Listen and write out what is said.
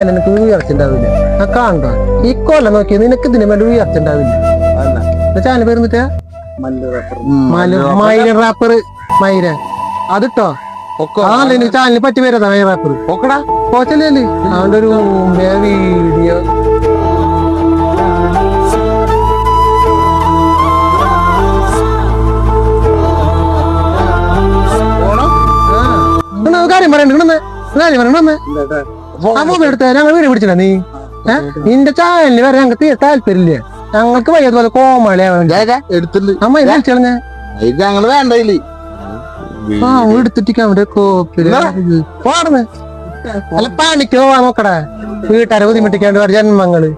നിനക്ക് ഉയർച്ച ഉണ്ടാവില്ല. ആ കാണണ്ടോ ഈ കൊല്ലം നോക്കിയ നിനക്ക് ഇതിന് മേലെ ഉയർച്ച ഉണ്ടാവില്ല. ചാനൽ പേരുന്നിട്ടാ മൈര റാപ്പർ മൈര അതിട്ടോ അതല്ല എനിക്ക് ചാനലിന് പറ്റി പേരതാ മൈര റാപ്പർ പോച്ചല്ലേ അവന്റെ ഒരു വീഡിയോ കാര്യം പറയണ്ടേ കാര്യം പറയണേ എടുത്ത ഞങ്ങൾ വീട് പിടിച്ചില്ല നീ നിന്റെ ചാനലിന് വരെ ഞങ്ങൾക്ക് താല്പര്യമില്ല. ഞങ്ങൾക്ക് വയ്യതുപോലെ കോമളിയാ ഞങ്ങള് വേണ്ടയില്ലേ എടുത്തിട്ട് അവിടെ കോപ്പില് പാടുന്നു അല്ല പണിക്ക് പോവാ നോക്കടാ വീട്ടുകാരെ ബുദ്ധിമുട്ടിക്കാണ്ട് ജന്മങ്ങള്